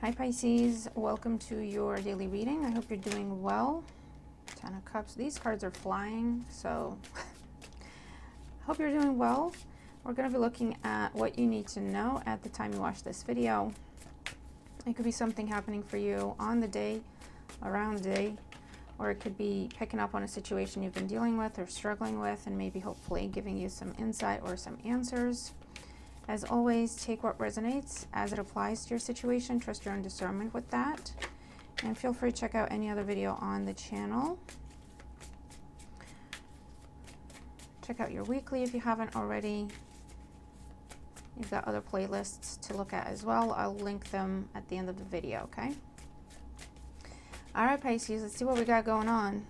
Hi Pisces, welcome to your daily reading. I hope you're doing well. 10 of Cups. These cards are flying, so hope you're doing well. We're going to be looking at what you need to know at the time you watch this video. It could be something happening for you on the day, around the day, or it could be picking up on a situation you've been dealing with or struggling with, and maybe hopefully giving you some insight or some answers. As always, take what resonates as it applies to your situation. Trust your own discernment with that. And feel free to check out any other video on the channel. Check out your weekly if you haven't already. You've got other playlists to look at as well. I'll link them at the end of the video, okay? All right, Pisces, let's see what we got going on.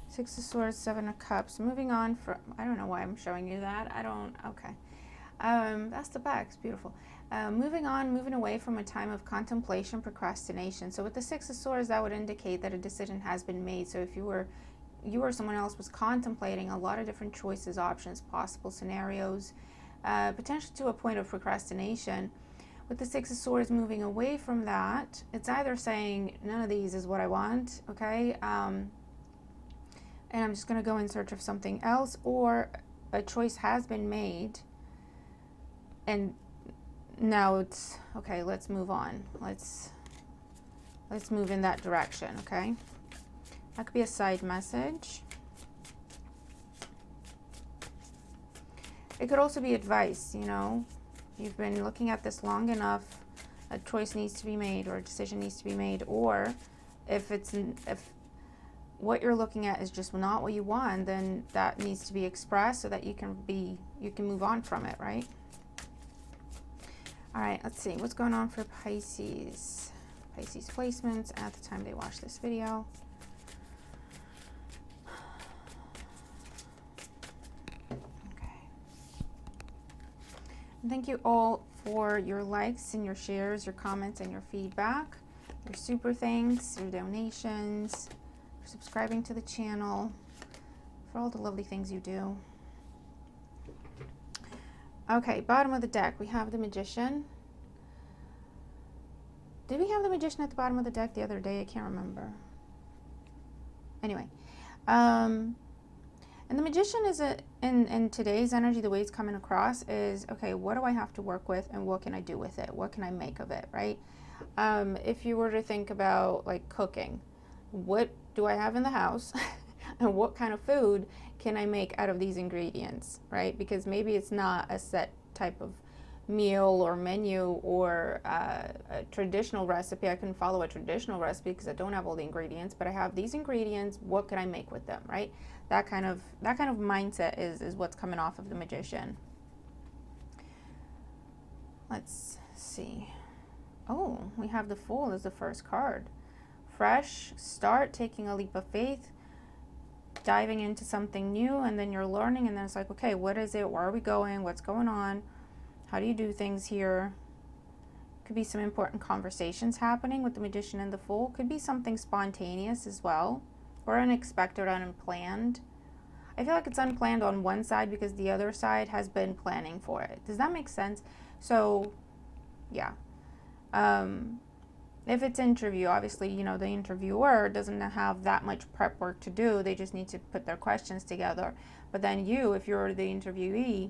6 of Swords, 7 of Cups. Moving on from, I don't know why I'm showing you that. Okay. That's the back. It's beautiful. Moving on, moving away from a time of contemplation, procrastination. So with the 6 of Swords, that would indicate that a decision has been made. So if you or someone else was contemplating a lot of different choices, options, possible scenarios, potentially to a point of procrastination. With the 6 of Swords, moving away from that, it's either saying none of these is what I want, okay, and I'm just going to go in search of something else, or a choice has been made and now it's okay, let's move on, let's move in that direction. Okay, that could be a side message. It could also be advice. You know, you've been looking at this long enough, a choice needs to be made or a decision needs to be made, or if what you're looking at is just not what you want, then that needs to be expressed so that you can move on from it, right? All right, let's see what's going on for Pisces. Pisces placements at the time they watch this video. Okay. Thank you all for your likes and your shares, your comments and your feedback, your super thanks, your donations, for subscribing to the channel, for all the lovely things you do. Okay, bottom of the deck, we have the Magician. Did we have the Magician at the bottom of the deck the other day? I can't remember. Anyway, and the Magician is in today's energy, the way it's coming across is, okay, what do I have to work with and what can I do with it? What can I make of it, right? If you were to think about like cooking, what do I have in the house? And what kind of food can I make out of these ingredients, right? Because maybe it's not a set type of meal or menu or a traditional recipe. I can follow a traditional recipe because I don't have all the ingredients, but I have these ingredients. What can I make with them, right? That kind of mindset is what's coming off of the Magician. Let's see. Oh, we have the Fool as the first card. Fresh start, taking a leap of faith, diving into something new, and then you're learning, and then it's like, okay, what is it? Where are we going? What's going on? How do you do things here? Could be some important conversations happening with the Magician and the Fool. Could be something spontaneous as well, or unexpected, unplanned. I feel like it's unplanned on one side because the other side has been planning for it. Does that make sense? So, yeah. If it's interview, obviously, you know, the interviewer doesn't have that much prep work to do. They just need to put their questions together. But then you, if you're the interviewee,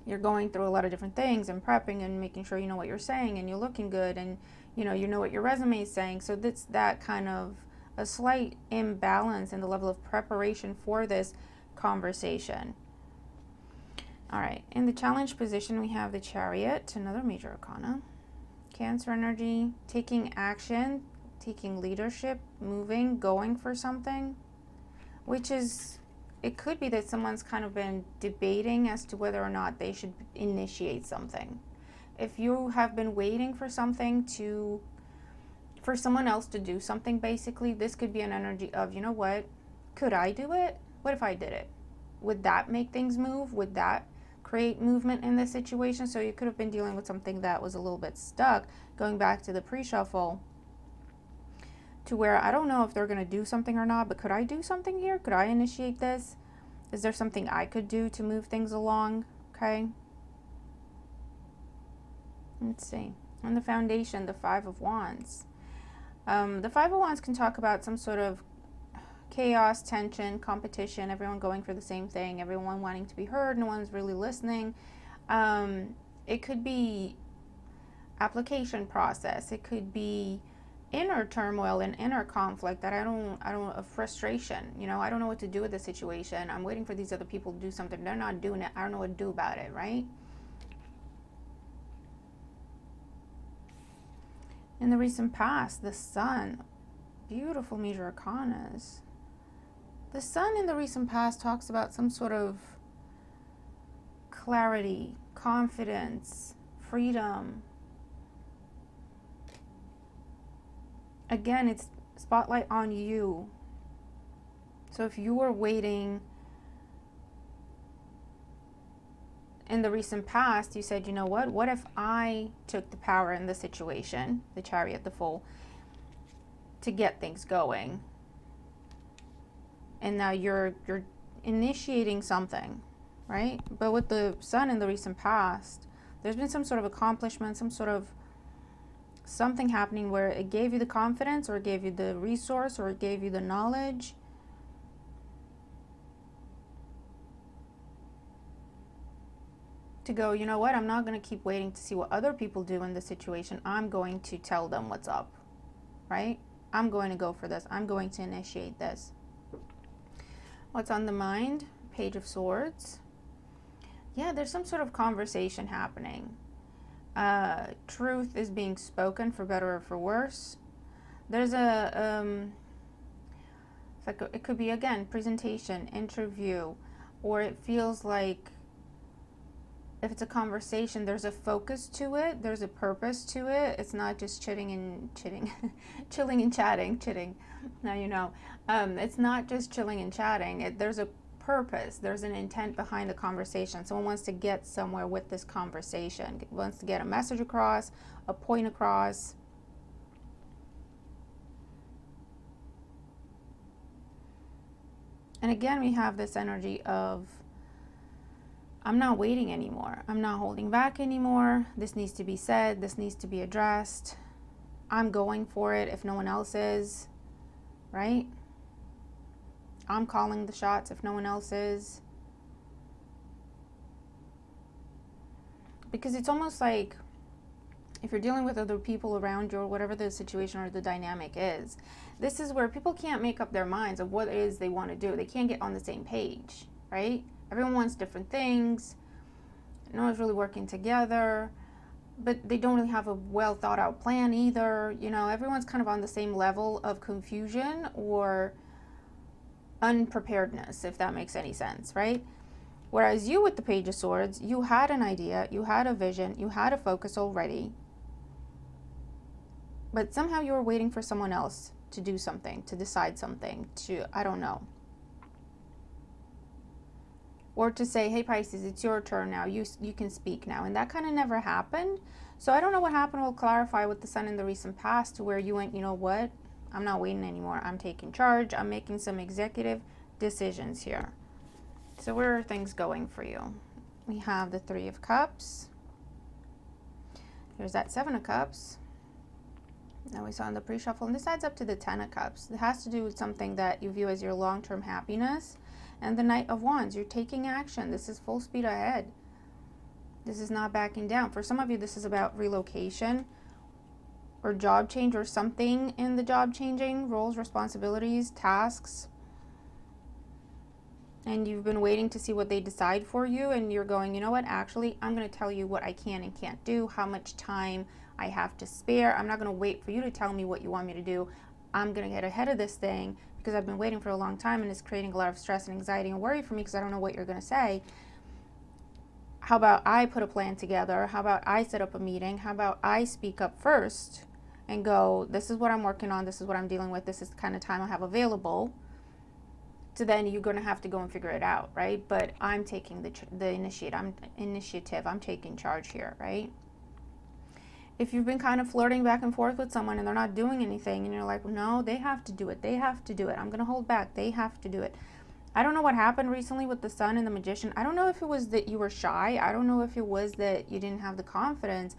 you're going through a lot of different things and prepping and making sure you know what you're saying and you're looking good and, you know what your resume is saying. So that's that kind of a slight imbalance in the level of preparation for this conversation. All right, in the challenge position, we have the Chariot, another major arcana. Cancer energy, taking action, taking leadership, moving, going for something, which is, it could be that someone's kind of been debating as to whether or not they should initiate something. If you have been waiting for something for someone else to do something, basically, this could be an energy of, you know what, could I do it? What if I did it? Would that make things move? Would that create movement in this situation? So you could have been dealing with something that was a little bit stuck, going back to the pre-shuffle, to where I don't know if they're going to do something or not, but could I do something here? Could I initiate this? Is there something I could do to move things along? Okay. Let's see. And the foundation, the Five of Wands. The Five of Wands can talk about some sort of chaos, tension, competition, everyone going for the same thing, everyone wanting to be heard, no one's really listening. It could be application process. It could be inner turmoil and inner conflict that I don't a frustration. I don't know what to do with the situation. I'm waiting for these other people to do something. They're not doing it. I don't know what to do about it, right? In the recent past, the Sun, beautiful major arcanas. The Sun in the recent past talks about some sort of clarity, confidence, freedom. Again, it's spotlight on you. So if you were waiting in the recent past, you said, you know what if I took the power in the situation, the Chariot, the Fool, to get things going? And now you're initiating something, right? But with the Sun in the recent past, there's been some sort of accomplishment, some sort of something happening where it gave you the confidence, or it gave you the resource, or it gave you the knowledge to go, you know what, I'm not going to keep waiting to see what other people do in this situation. I'm going to tell them what's up, right? I'm going to go for this. I'm going to initiate this. What's on the mind? Page of Swords. Yeah, there's some sort of conversation happening. Truth is being spoken, for better or for worse. There's it could be, again, presentation, interview, or it feels like if it's a conversation, there's a focus to it, there's a purpose to it. It's not just chilling and chatting. Now you know. It's not just chilling and chatting. There's a purpose, there's an intent behind the conversation. Someone wants to get somewhere with this conversation, wants to get a message across, a point across. And again, we have this energy of, I'm not waiting anymore. I'm not holding back anymore. This needs to be said. This needs to be addressed. I'm going for it if no one else is, right? I'm calling the shots if no one else is. Because it's almost like if you're dealing with other people around you, or whatever the situation or the dynamic is, this is where people can't make up their minds of what it is they want to do. They can't get on the same page, right? Everyone wants different things. No one's really working together, but they don't really have a well thought out plan either. Everyone's kind of on the same level of confusion or unpreparedness, if that makes any sense, right? Whereas you, with the Page of Swords, you had an idea, you had a vision, you had a focus already, but somehow you were waiting for someone else to do something, to decide something, I don't know. Or to say, hey Pisces, it's your turn now, you can speak now. And that kind of never happened. So I don't know what happened. We'll clarify with the Sun in the recent past, to where you went, you know what, I'm not waiting anymore. I'm taking charge. I'm making some executive decisions here. So where are things going for you? We have the Three of Cups. There's that Seven of Cups. Now we saw in the pre-shuffle, and this adds up to the Ten of Cups. It has to do with something that you view as your long-term happiness. And the Knight of Wands, you're taking action. This is full speed ahead. This is not backing down. For some of you, this is about relocation or job change, or something in the job changing, roles, responsibilities, tasks. And you've been waiting to see what they decide for you, and you're going, you know what, actually, I'm going to tell you what I can and can't do, how much time I have to spare. I'm not going to wait for you to tell me what you want me to do. I'm going to get ahead of this thing, because I've been waiting for a long time, and it's creating a lot of stress and anxiety and worry for me, because I don't know what you're going to say. How about I put a plan together? How about I set up a meeting? How about I speak up first and go, this is what I'm working on, this is what I'm dealing with, this is the kind of time I have available. So then you're going to have to go and figure it out, right? But I'm taking the initiative. I'm taking charge here, right? If you've been kind of flirting back and forth with someone and they're not doing anything, and you're like, no, they have to do it. They have to do it. I'm going to hold back. They have to do it. I don't know what happened recently with the Sun and the Magician. I don't know if it was that you were shy. I don't know if it was that you didn't have the confidence.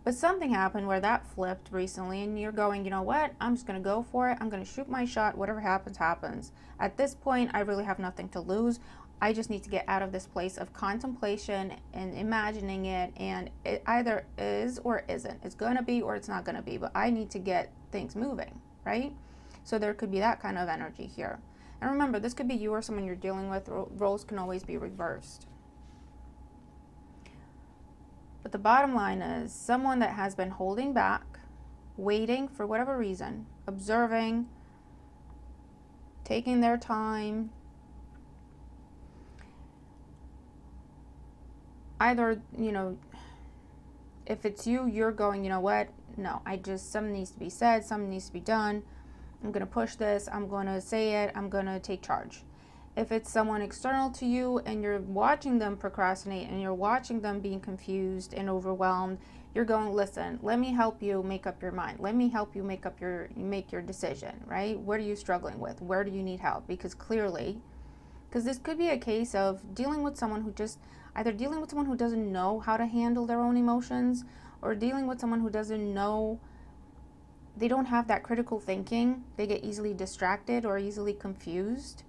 But something happened where that flipped recently, and you're going, you know what? I'm just going to go for it. I'm going to shoot my shot. Whatever happens, happens. At this point, I really have nothing to lose. I just need to get out of this place of contemplation and imagining it, and it either is or isn't. It's going to be or it's not going to be, but I need to get things moving, right? So there could be that kind of energy here. And remember, this could be you or someone you're dealing with. Roles can always be reversed. But the bottom line is someone that has been holding back, waiting for whatever reason, observing, taking their time. Either, if it's you, you're going, you know what? No, something needs to be said, something needs to be done. I'm going to push this. I'm going to say it. I'm going to take charge. If it's someone external to you and you're watching them procrastinate and you're watching them being confused and overwhelmed, you're going, listen, let me help you make up your mind. Let me help you make your decision, right? What are you struggling with? Where do you need help? Because this could be a case of dealing with someone who doesn't know how to handle their own emotions, or dealing with someone who doesn't know, they don't have that critical thinking. They get easily distracted or easily confused.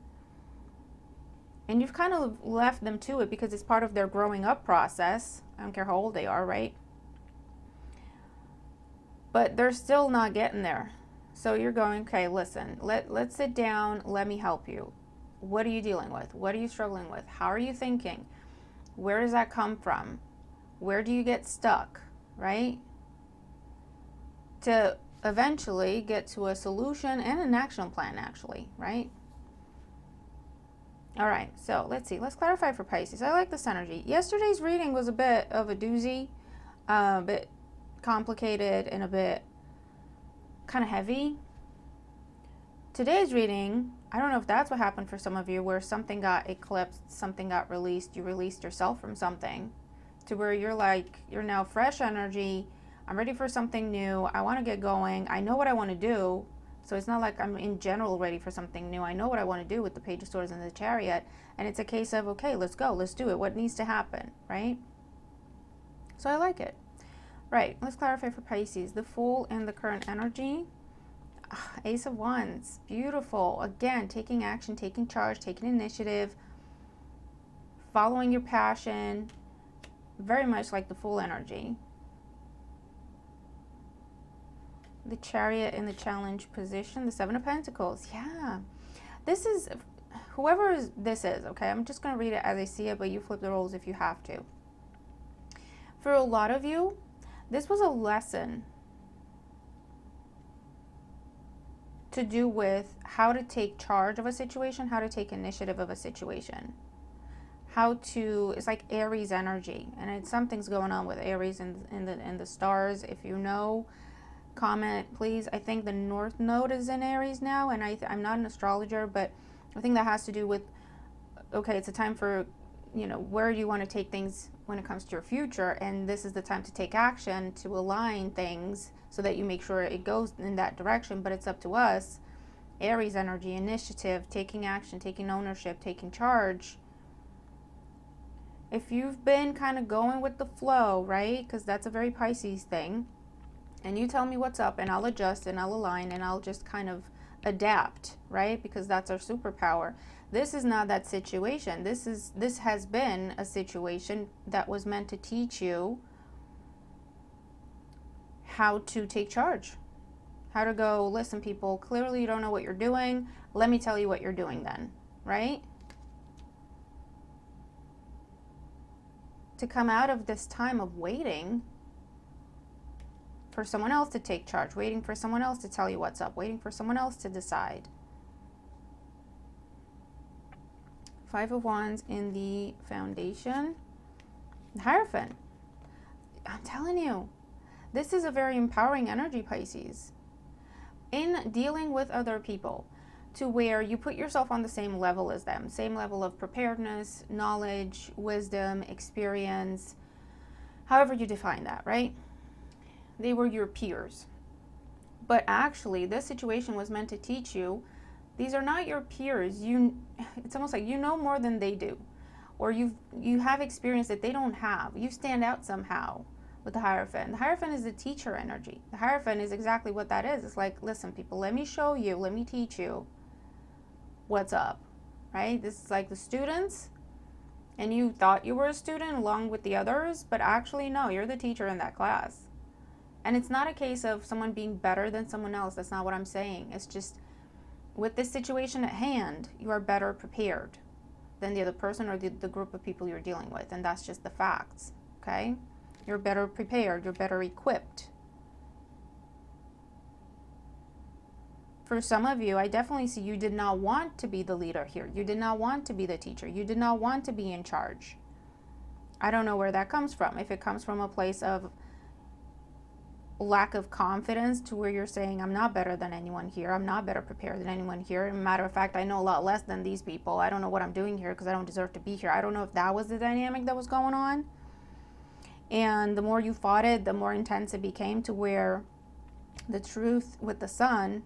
And you've kind of left them to it because it's part of their growing up process. I don't care how old they are, right? But they're still not getting there. So you're going, okay, listen, let's sit down. Let me help you. What are you dealing with? What are you struggling with? How are you thinking? Where does that come from? Where do you get stuck, right? To eventually get to a solution and an action plan, actually, right? All right, so let's see. Let's clarify for Pisces. I like this energy. Yesterday's reading was a bit of a doozy, a bit complicated and a bit kind of heavy. Today's reading, I don't know if that's what happened for some of you, where something got eclipsed, something got released, you released yourself from something, to where you're like, you're now fresh energy. I'm ready for something new. I want to get going. I know what I want to do. So it's not like I'm in general ready for something new. I know what I want to do with the Page of Swords and the Chariot. And it's a case of, okay, let's go. Let's do it. What needs to happen, right? So I like it. Right. Let's clarify for Pisces. The Fool and the current energy. Ace of Wands. Beautiful. Again, taking action, taking charge, taking initiative, following your passion. Very much like the Fool energy. The Chariot in the challenge position, the Seven of Pentacles. Yeah, this is whoever this is, okay? I'm just going to read it as I see it, but you flip the roles if you have to. For a lot of you, this was a lesson to do with how to take charge of a situation, how to take initiative of a situation. It's like Aries energy, and something's going on with Aries in the stars. If you know, comment please. I think the North Node is in Aries now, and I'm not an astrologer, but I think that has to do with, okay, it's a time for, where you want to take things when it comes to your future, and this is the time to take action to align things so that you make sure it goes in that direction. But it's up to us. Aries energy, initiative, taking action, taking ownership, taking charge. If you've been kind of going with the flow, right, because that's a very Pisces thing, and you tell me what's up, and I'll adjust, and I'll align, and I'll just kind of adapt, right? Because that's our superpower. This is not that situation. This has been a situation that was meant to teach you how to take charge. How to go, listen, people, clearly you don't know what you're doing. Let me tell you what you're doing then, right? To come out of this time of waiting for someone else to take charge, waiting for someone else to tell you what's up, waiting for someone else to decide. Five of Wands in the foundation. The Hierophant. I'm telling you, this is a very empowering energy, Pisces. In dealing with other people, to where you put yourself on the same level as them, same level of preparedness, knowledge, wisdom, experience, however you define that, right? They were your peers. But actually, this situation was meant to teach you, these are not your peers. It's almost like you know more than they do. Or you have experience that they don't have. You stand out somehow. with the Hierophant. The Hierophant is the teacher energy. The Hierophant is exactly what that is. It's like, listen, people, let me show you, let me teach you what's up, right? This is like the students, and you thought you were a student along with the others, but actually, no, you're the teacher in that class. And it's not a case of someone being better than someone else. That's not what I'm saying. It's just with this situation at hand, you are better prepared than the other person or the group of people you're dealing with. And that's just the facts, okay? You're better prepared. You're better equipped. For some of you, I definitely see you did not want to be the leader here. You did not want to be the teacher. You did not want to be in charge. I don't know where that comes from. If it comes from a place of lack of confidence to where you're saying, I'm not better than anyone here. I'm not better prepared than anyone here. As a matter of fact, I know a lot less than these people. I don't know what I'm doing here because I don't deserve to be here. I don't know if that was the dynamic that was going on. And the more you fought it, the more intense it became, to where the truth with the sun,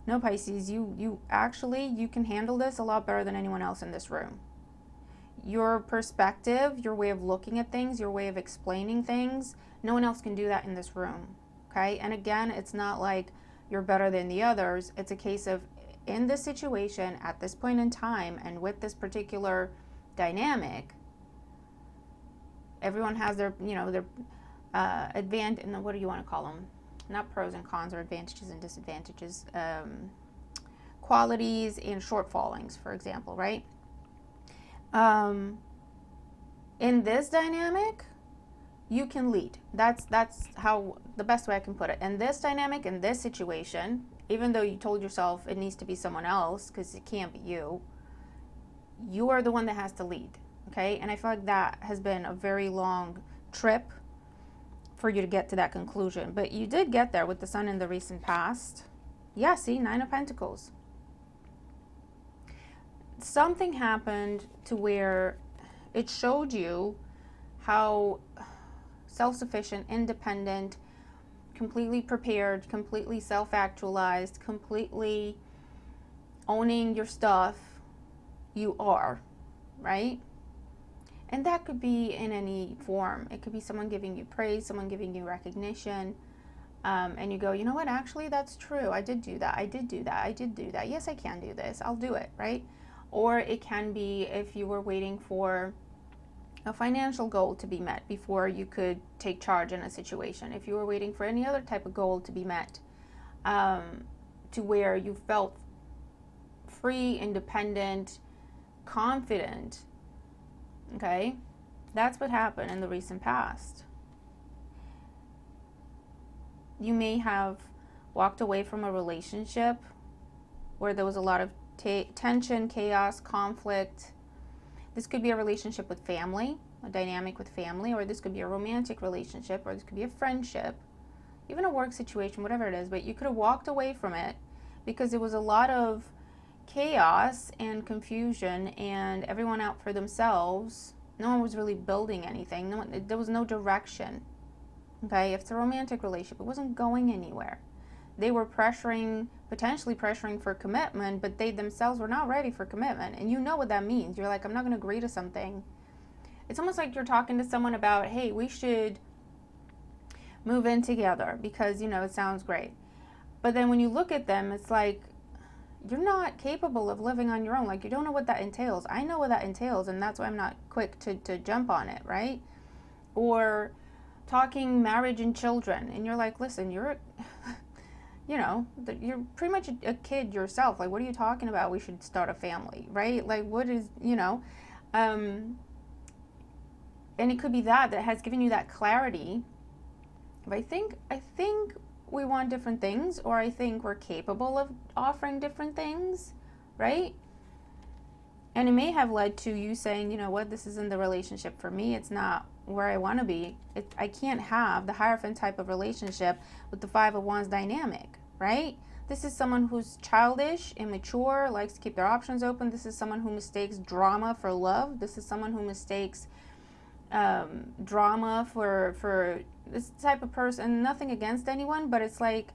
no, Pisces, you can handle this a lot better than anyone else in this room. Your perspective, your way of looking at things, your way of explaining things, no one else can do that in this room, okay? And again, it's not like you're better than the others. It's a case of, in this situation, at this point in time, and with this particular dynamic, everyone has their, their advantage, and what do you want to call them? Not pros and cons, or advantages and disadvantages, qualities and shortfallings, for example, right? In this dynamic, you can lead. That's how, the best way I can put it. In this dynamic, in this situation, even though you told yourself it needs to be someone else because it can't be you, you are the one that has to lead, okay? And I feel like that has been a very long trip for you to get to that conclusion. But you did get there with the sun in the recent past. Yeah, see, 9 of Pentacles. Something happened to where it showed you how self-sufficient, independent, completely prepared, completely self-actualized, completely owning your stuff you are, right? And that could be in any form. It could be someone giving you praise, someone giving you recognition, and you go, you know what, actually that's true. I did do that. I did do that. I did do that. Yes, I can do this. I'll do it, right? Or it can be if you were waiting for a financial goal to be met before you could take charge in a situation. If you were waiting for any other type of goal to be met, to where you felt free, independent, confident, okay? That's what happened in the recent past. You may have walked away from a relationship where there was a lot of tension, chaos, conflict. This could be a relationship with family, a dynamic with family, or this could be a romantic relationship, or this could be a friendship, even a work situation, whatever it is. But you could have walked away from it because it was a lot of chaos and confusion and everyone out for themselves. No one was really building anything. There was no direction. Okay, if it's a romantic relationship, it wasn't going anywhere. They were potentially pressuring for commitment, but they themselves were not ready for commitment. And you know what that means. You're like, I'm not going to agree to something. It's almost like you're talking to someone about, hey, we should move in together because, it sounds great. But then when you look at them, it's like, you're not capable of living on your own. Like, you don't know what that entails. I know what that entails, and that's why I'm not quick to jump on it, right? Or talking marriage and children, and you're like, listen, you're pretty much a kid yourself. Like, what are you talking about? We should start a family, right? Like, what is, and it could be that has given you that clarity. But I think we want different things, or I think we're capable of offering different things, right? And it may have led to you saying, you know what, this isn't the relationship for me. It's not where I want to be. I can't have the Hierophant type of relationship with the Five of Wands dynamic, right? This is someone who's childish, immature, likes to keep their options open. This is someone who mistakes drama for love. This is someone who mistakes drama for this type of person. Nothing against anyone, but it's like,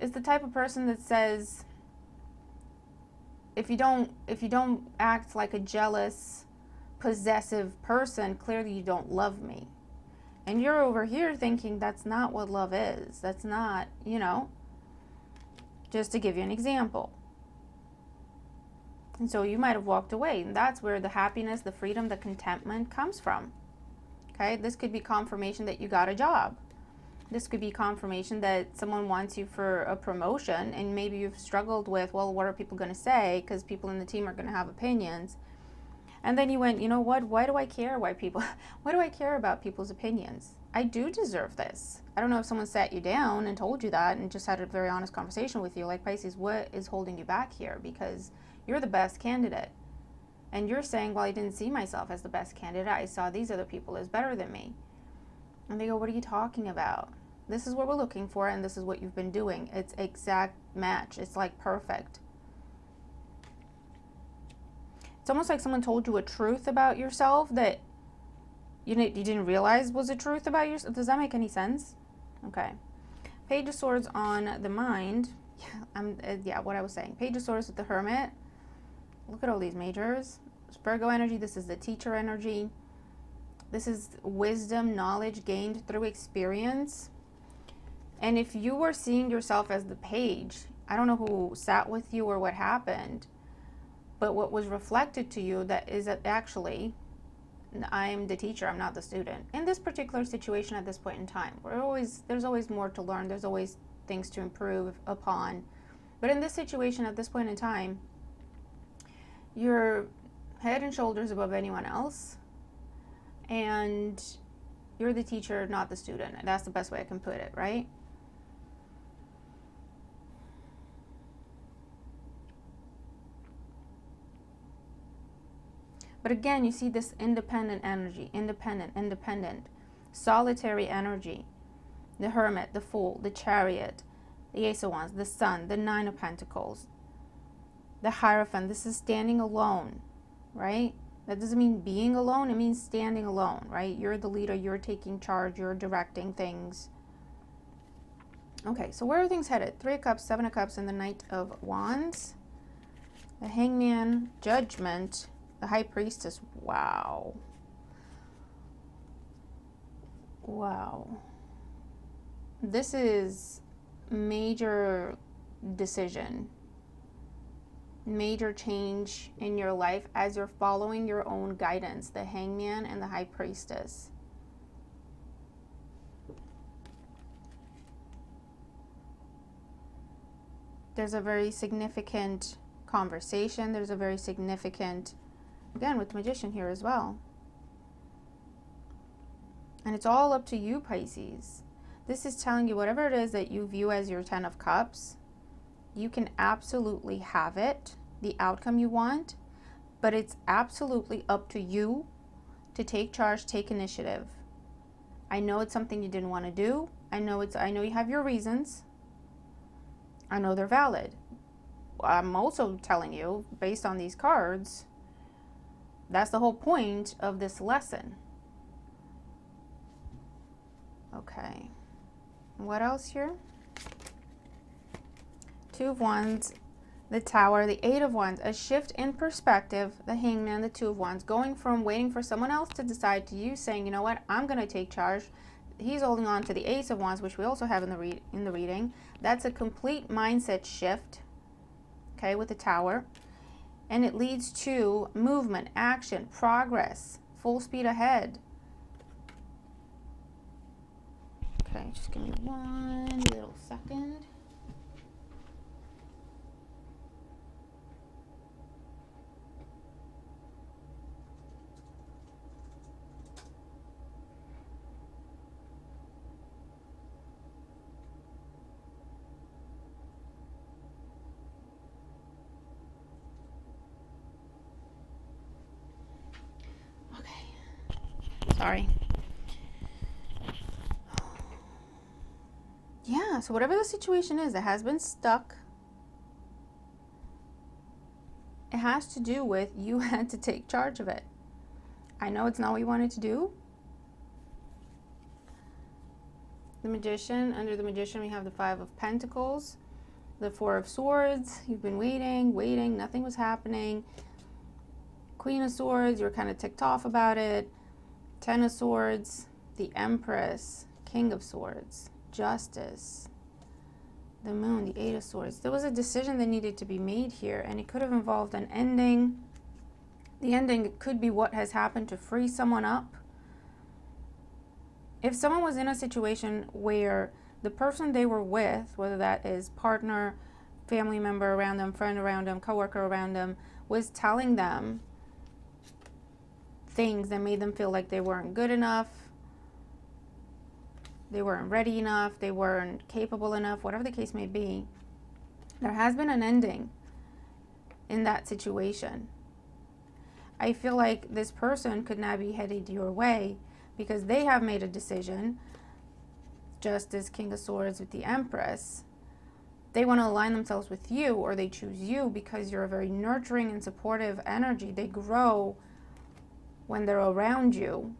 it's the type of person that says, if you don't act like a jealous, possessive person, clearly you don't love me. And you're over here thinking that's not what love is. That's not, just to give you an example. And so you might have walked away. And that's where the happiness, the freedom, the contentment comes from. Okay? This could be confirmation that you got a job. This could be confirmation that someone wants you for a promotion, and maybe you've struggled with, well, what are people going to say? Because people in the team are going to have opinions. And then you went, you know what? Why do I care why do I care about people's opinions? I do deserve this. I don't know if someone sat you down and told you that and just had a very honest conversation with you, like, Pisces, what is holding you back here? Because you're the best candidate. And you're saying, well, I didn't see myself as the best candidate. I saw these other people as better than me. And they go, what are you talking about? This is what we're looking for, and this is what you've been doing. It's exact match. It's like perfect. It's almost like someone told you a truth about yourself that you didn't realize was a truth about yourself. Does that make any sense? Okay. Page of Swords on the mind. What I was saying. Page of Swords with the Hermit. Look at all these majors. Virgo energy. This is the teacher energy. This is wisdom, knowledge gained through experience. And if you were seeing yourself as the page, I don't know who sat with you or what happened, but what was reflected to you that is that actually, I'm the teacher, I'm not the student. In this particular situation at this point in time, there's always more to learn. There's always things to improve upon. But in this situation at this point in time, you're head and shoulders above anyone else. And you're the teacher, not the student. That's the best way I can put it, right? But again, you see this independent energy, independent, solitary energy. The Hermit, the Fool, the Chariot, the Ace of Wands, the Sun, the Nine of Pentacles, the Hierophant. This is standing alone, right? That doesn't mean being alone, it means standing alone, right? You're the leader, you're taking charge, you're directing things. Okay, so where are things headed? 3 of Cups, 7 of Cups, and the Knight of Wands. The Hangman, Judgment, the High Priestess. Wow. Wow. This is major decision. Major change in your life as you're following your own guidance. The Hangman and the High Priestess. There's a very significant conversation. There's a very significant, again, with the Magician here as well. And it's all up to you, Pisces. This is telling you whatever it is that you view as your 10 of Cups, you can absolutely have it, the outcome you want, but it's absolutely up to you to take charge, take initiative. I know it's something you didn't want to do. I know you have your reasons. I know they're valid. I'm also telling you, based on these cards, that's the whole point of this lesson. Okay. What else here? 2 of Wands, the Tower, the 8 of Wands, a shift in perspective, the Hangman, the 2 of Wands, going from waiting for someone else to decide to you saying, you know what, I'm going to take charge. He's holding on to the Ace of Wands, which we also have in the reading. That's a complete mindset shift, okay, with the Tower. And it leads to movement, action, progress, full speed ahead. Okay, just give me one little second. Sorry. Yeah, so whatever the situation is that has been stuck, it has to do with you had to take charge of it. I know it's not what you wanted to do. The Magician, under the Magician we have the 5 of Pentacles, the 4 of Swords. You've been waiting, nothing was happening. Queen of Swords, you were kind of ticked off about it. 10 of Swords, the Empress, King of Swords, Justice, the Moon, the Eight of Swords. There was a decision that needed to be made here, and it could have involved an ending. The ending could be what has happened to free someone up. If someone was in a situation where the person they were with, whether that is partner, family member around them, friend around them, coworker around them, was telling them things that made them feel like they weren't good enough, they weren't ready enough, they weren't capable enough, whatever the case may be, there has been an ending in that situation. I feel like this person could now be headed your way because they have made a decision, just as King of Swords with the Empress. They want to align themselves with you, or they choose you because you're a very nurturing and supportive energy. They grow when they're around you,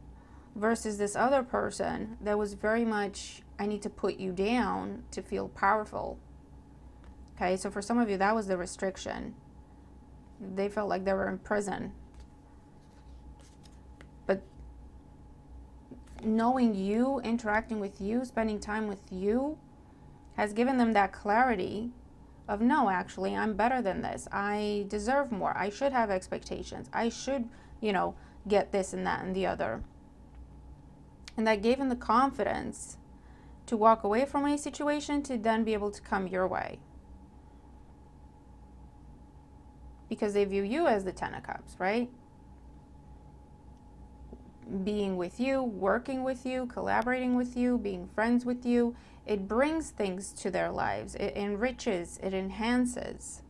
versus this other person that was very much, I need to put you down to feel powerful. Okay, so for some of you, that was the restriction. They felt like they were in prison. But knowing you, interacting with you, spending time with you, has given them that clarity of, no, actually, I'm better than this. I deserve more. I should have expectations. I should, get this and that and the other. And that gave them the confidence to walk away from a situation to then be able to come your way. Because they view you as the Ten of Cups, right? Being with you, working with you, collaborating with you, being friends with you, it brings things to their lives. It enriches, it enhances.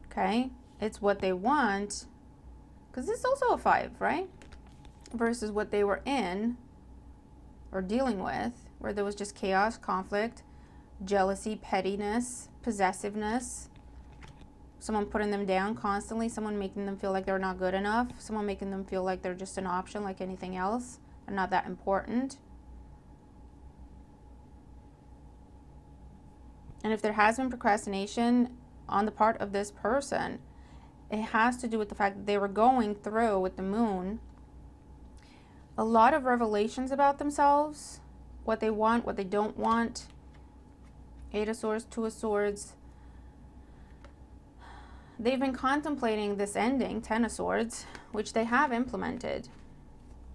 Okay? It's what they want. Because this is also a 5, right? Versus what they were in or dealing with, where there was just chaos, conflict, jealousy, pettiness, possessiveness, someone putting them down constantly, someone making them feel like they're not good enough, someone making them feel like they're just an option like anything else and not that important. And if there has been procrastination on the part of this person, it has to do with the fact that they were going through, with the Moon, a lot of revelations about themselves, what they want, what they don't want. 8 of Swords, 2 of Swords. They've been contemplating this ending, 10 of Swords, which they have implemented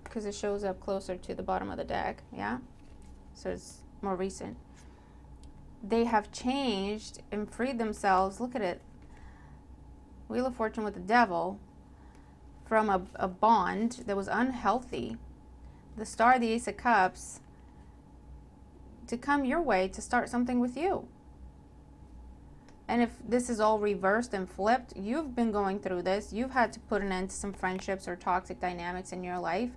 because it shows up closer to the bottom of the deck, yeah? So it's more recent. They have changed and freed themselves, look at it, Wheel of Fortune with the Devil, from a bond that was unhealthy, the Star, the Ace of Cups, to come your way to start something with you. And if this is all reversed and flipped, you've been going through this, you've had to put an end to some friendships or toxic dynamics in your life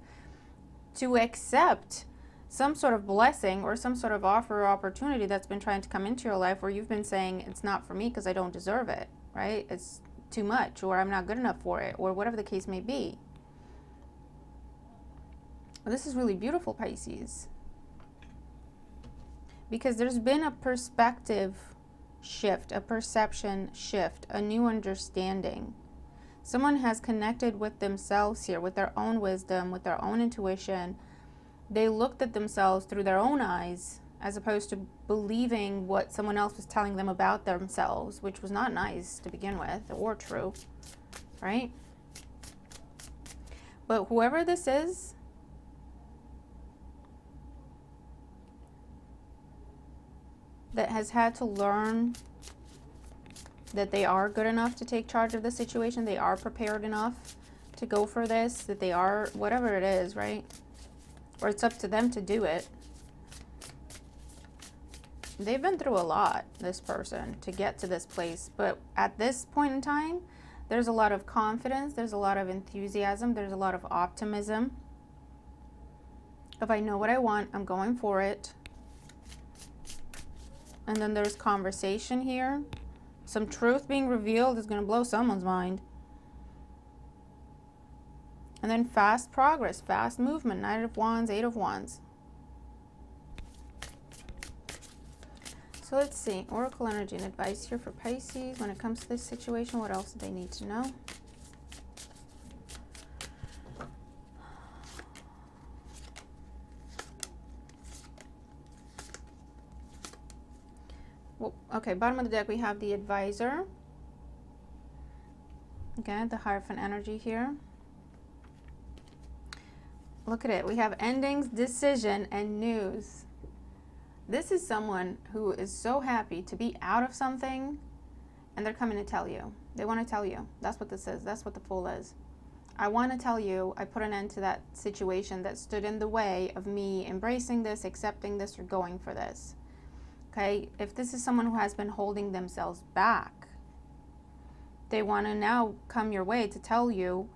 to accept some sort of blessing or some sort of offer or opportunity that's been trying to come into your life where you've been saying, it's not for me because I don't deserve it, right? It's too much, or I'm not good enough for it, or whatever the case may be. This is really beautiful, Pisces, because there's been a perspective shift, a perception shift, a new understanding. Someone has connected with themselves here, with their own wisdom, with their own intuition. They looked at themselves through their own eyes, as opposed to believing what someone else was telling them about themselves, which was not nice to begin with, or true, right? But whoever this is, that has had to learn that they are good enough to take charge of the situation, they are prepared enough to go for this, that they are, whatever it is, right? Or it's up to them to do it. They've been through a lot, this person, to get to this place. But at this point in time, there's a lot of confidence, there's a lot of enthusiasm, there's a lot of optimism. If I know what I want, I'm going for it. And then there's conversation here. Some truth being revealed is going to blow someone's mind. And then fast progress, fast movement. Knight of Wands, 8 of Wands. So let's see. Oracle energy and advice here for Pisces. When it comes to this situation, what else do they need to know? Well, okay, bottom of the deck, we have the Advisor. Okay, the Hierophant energy here. Look at it. We have endings, decision, and news. This is someone who is so happy to be out of something, and they're coming to tell you. They want to tell you. That's what this is. That's what the Fool is. I want to tell you, I put an end to that situation that stood in the way of me embracing this, accepting this, or going for this. Okay? If this is someone who has been holding themselves back, they want to now come your way to tell you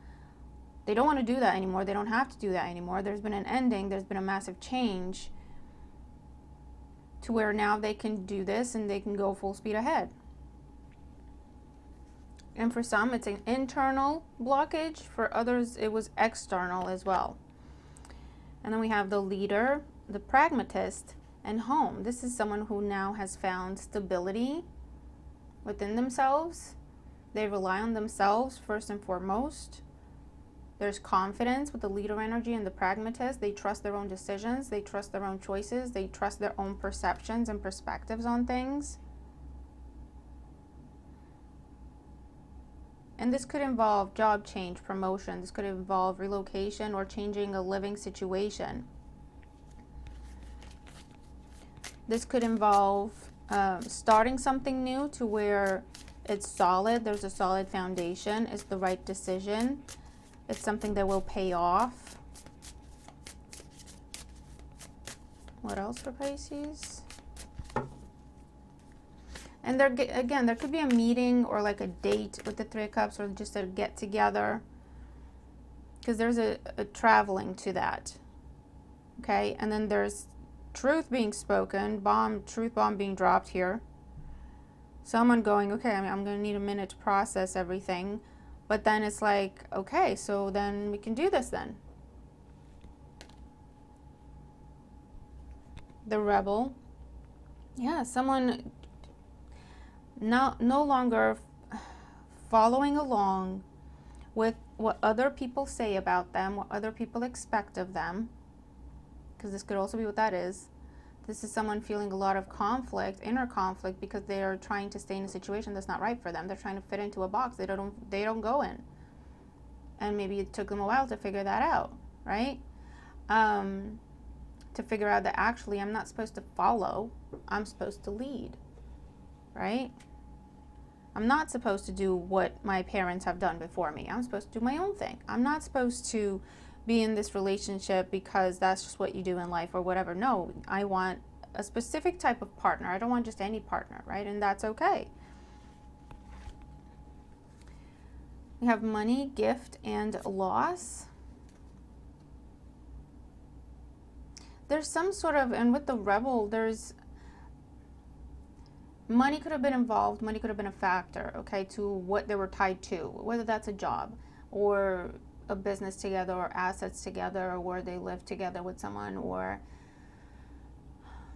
they don't want to do that anymore. They don't have to do that anymore. There's been an ending. There's been a massive change to where now they can do this and they can go full speed ahead. And for some, it's an internal blockage. For others, it was external as well. And then we have the Leader, the Pragmatist, and Home. This is someone who now has found stability within themselves. They rely on themselves first and foremost. There's confidence with the Leader energy and the Pragmatist. They trust their own decisions. They trust their own choices. They trust their own perceptions and perspectives on things. And this could involve job change, promotion. This could involve relocation or changing a living situation. This could involve starting something new to where it's solid. There's a solid foundation. It's the right decision. It's something that will pay off. What else for Pisces? And there, again, there could be a meeting or like a date with the Three of Cups, or just a get together, because there's a traveling to that. Okay, and then there's truth being spoken, truth bomb being dropped here. Someone going, okay, I'm going to need a minute to process everything. But then it's like, okay, so then we can do this then. The Rebel. Yeah, someone no longer following along with what other people say about them, what other people expect of them, because this could also be what that is. This is someone feeling a lot of conflict, inner conflict, because they are trying to stay in a situation that's not right for them. They're trying to fit into a box they don't go in. And maybe it took them a while to figure that out, right? To figure out that actually I'm not supposed to follow, I'm supposed to lead, right? I'm not supposed to do what my parents have done before me. I'm supposed to do my own thing. I'm not supposed to be in this relationship because that's just what you do in life or whatever. No, I want a specific type of partner. I don't want just any partner, right? And that's okay. We have money, gift, and loss. There's some sort of, and with the Rebel, there's money could have been involved. Money could have been a factor, okay, to what they were tied to, whether that's a job or a business together or assets together, or where they live together with someone, or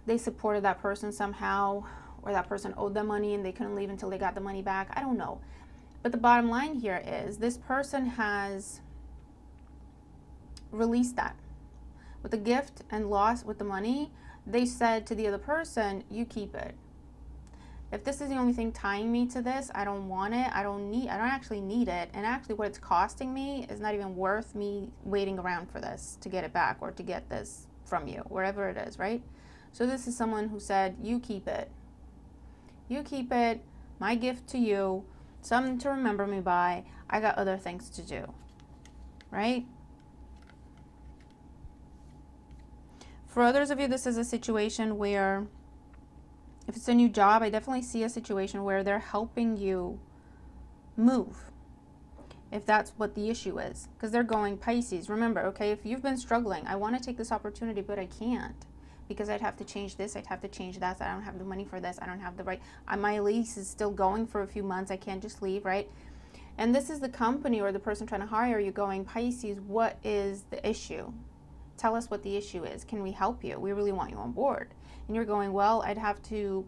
they supported that person somehow, or that person owed them money and they couldn't leave until they got the money back. I don't know. But the bottom line here is this person has released that. With the gift and loss with the money, they said to the other person, you keep it. If this is the only thing tying me to this, I don't want it. I don't actually need it. And actually what it's costing me is not even worth me waiting around for this to get it back, or to get this from you, wherever it is, right? So this is someone who said, you keep it. You keep it, my gift to you, something to remember me by. I got other things to do, right? For others of you, this is a situation where, if it's a new job, I definitely see a situation where they're helping you move, if that's what the issue is. Because they're going, Pisces, remember, okay, if you've been struggling, I want to take this opportunity, but I can't. Because I'd have to change this, I'd have to change that, so I don't have the money for this, I don't have the right, my lease is still going for a few months, I can't just leave, right? And this is the company or the person trying to hire you going, Pisces, what is the issue? Tell us what the issue is. Can we help you? We really want you on board. And you're going, well, I'd have to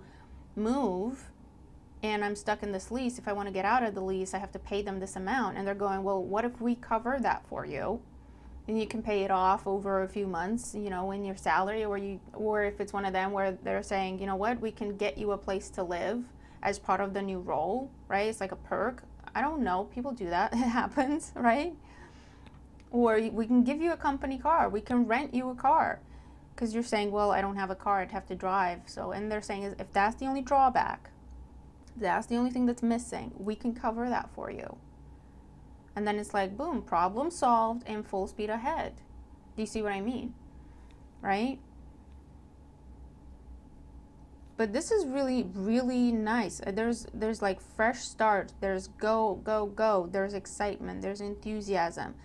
move and I'm stuck in this lease. If I want to get out of the lease, I have to pay them this amount. And they're going, well, what if we cover that for you? and you can pay it off over a few months, you know, in your salary, or if it's one of them where they're saying, you know what, we can get you a place to live as part of the new role, right? It's like a perk. I don't know, people do that. It happens, right? Or we can give you a company car, we can rent you a car, because you're saying, well, I don't have a car, I'd have to drive. So, and they're saying, if that's the only drawback, that's the only thing that's missing, we can cover that for you. And then it's like, boom, problem solved and full speed ahead. Do you see what I mean? Right? But this is really, really nice. There's like fresh start. There's go, go, go. There's excitement. There's enthusiasm.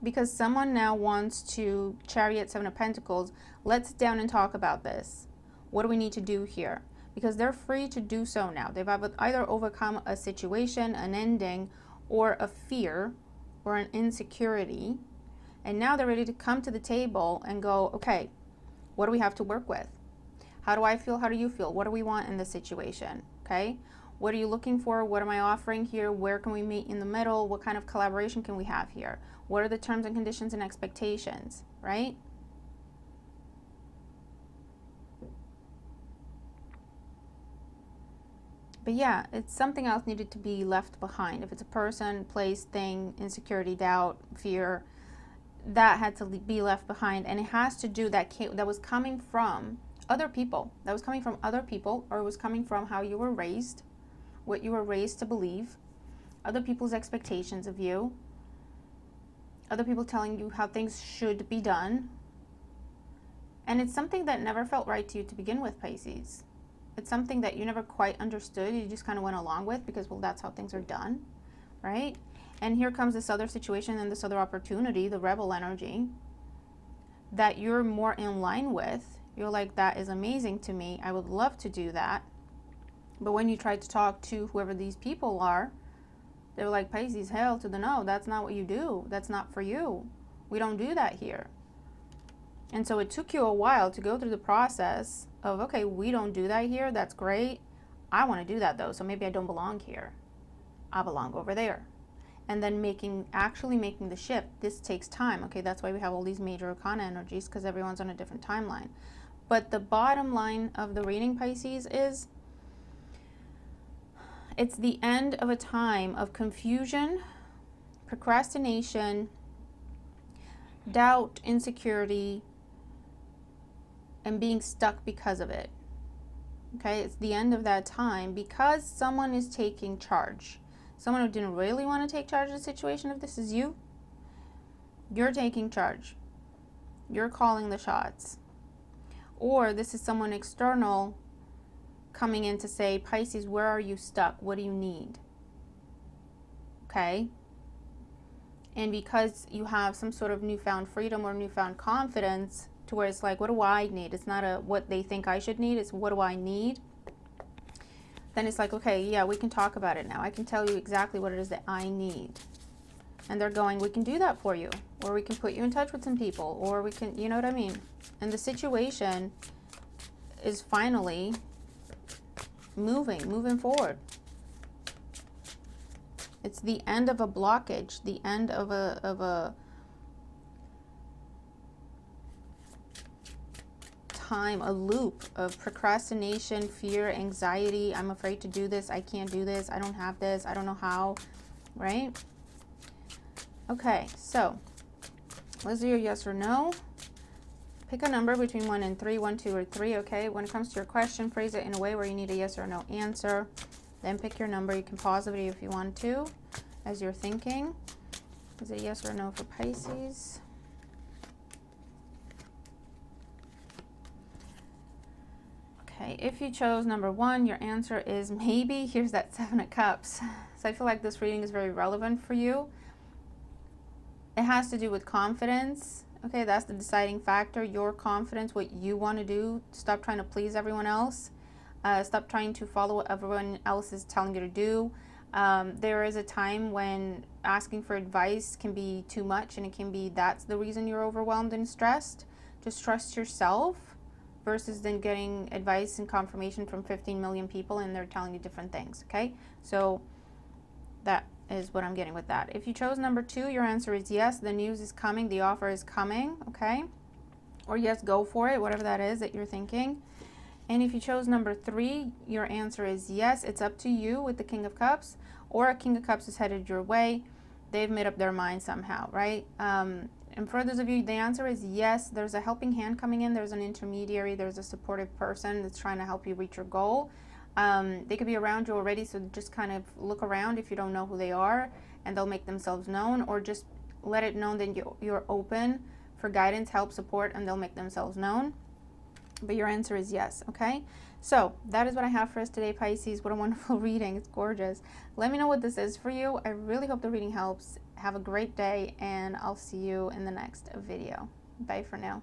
Because someone now wants to, Chariot, Seven of Pentacles, let's sit down and talk about this. What do we need to do here? Because they're free to do so now. They've either overcome a situation, an ending, or a fear, or an insecurity. And now they're ready to come to the table and go, okay, what do we have to work with? How do I feel? How do you feel? What do we want in this situation? Okay? What are you looking for? What am I offering here? Where can we meet in the middle? What kind of collaboration can we have here? What are the terms and conditions and expectations, right? But yeah, it's something else needed to be left behind. If it's a person, place, thing, insecurity, doubt, fear, that had to be left behind. And it has to do that was coming from other people. That was coming from other people, or it was coming from how you were raised, what you were raised to believe, other people's expectations of you, other people telling you how things should be done. And it's something that never felt right to you to begin with, Pisces. It's something that you never quite understood. You just kind of went along with because, well, that's how things are done, right? And here comes this other situation and this other opportunity, the rebel energy, that you're more in line with. You're like, that is amazing to me. I would love to do that. But when you try to talk to whoever these people are, they're like, Pisces, hell to the no. That's not what you do. That's not for you. We don't do that here. And so it took you a while to go through the process of, okay, we don't do that here. That's great. I want to do that though. So maybe I don't belong here. I belong over there. And then actually making the shift. This takes time. Okay, that's why we have all these major arcana energies, because everyone's on a different timeline. But the bottom line of the reading, Pisces, is it's the end of a time of confusion, procrastination, doubt, insecurity, and being stuck because of it. Okay, it's the end of that time because someone is taking charge. Someone who didn't really want to take charge of the situation, if this is you, you're taking charge. You're calling the shots. Or this is someone external coming in to say, Pisces, where are you stuck? What do you need? Okay? And because you have some sort of newfound freedom or newfound confidence, to where it's like, what do I need? It's not what they think I should need, it's what do I need? Then it's like, okay, yeah, we can talk about it now. I can tell you exactly what it is that I need. And they're going, we can do that for you. Or we can put you in touch with some people. Or we can, you know what I mean? And the situation is finally moving forward. It's the end of a blockage, the end of a time, a loop of procrastination, fear, anxiety. I'm afraid to do this. I can't do this. I don't have this. I don't know how, right? Okay, so let's do your yes or no. Pick a number between 1 and 3, 1, 2, or 3, okay? When it comes to your question, phrase it in a way where you need a yes or no answer. Then pick your number. You can pause the video if you want to as you're thinking. Is it yes or no for Pisces? Okay, if you chose number 1, your answer is maybe. Here's that 7 of Cups. So I feel like this reading is very relevant for you. It has to do with confidence. Okay, that's the deciding factor. Your confidence, what you want to do. Stop trying to please everyone else. Stop trying to follow what everyone else is telling you to do. There is a time when asking for advice can be too much, and it can be that's the reason you're overwhelmed and stressed. Just trust yourself. versus then getting advice and confirmation from 15 million people and they're telling you different things, okay? So that is what I'm getting with that. If you chose number 2, your answer is yes, the news is coming, the offer is coming, okay? Or yes, go for it, whatever that is that you're thinking. And if you chose number 3, your answer is yes, it's up to you with the King of Cups, or a King of Cups is headed your way. They've made up their mind somehow, right? And for those of you, the answer is yes, there's a helping hand coming in, there's an intermediary, there's a supportive person that's trying to help you reach your goal. They could be around you already, so just kind of look around if you don't know who they are, and they'll make themselves known, or just let it know that you're open for guidance, help, support, and they'll make themselves known. But your answer is yes, okay? So that is what I have for us today, Pisces. What a wonderful reading. It's gorgeous. Let me know what this is for you. I really hope the reading helps. Have a great day, and I'll see you in the next video. Bye for now.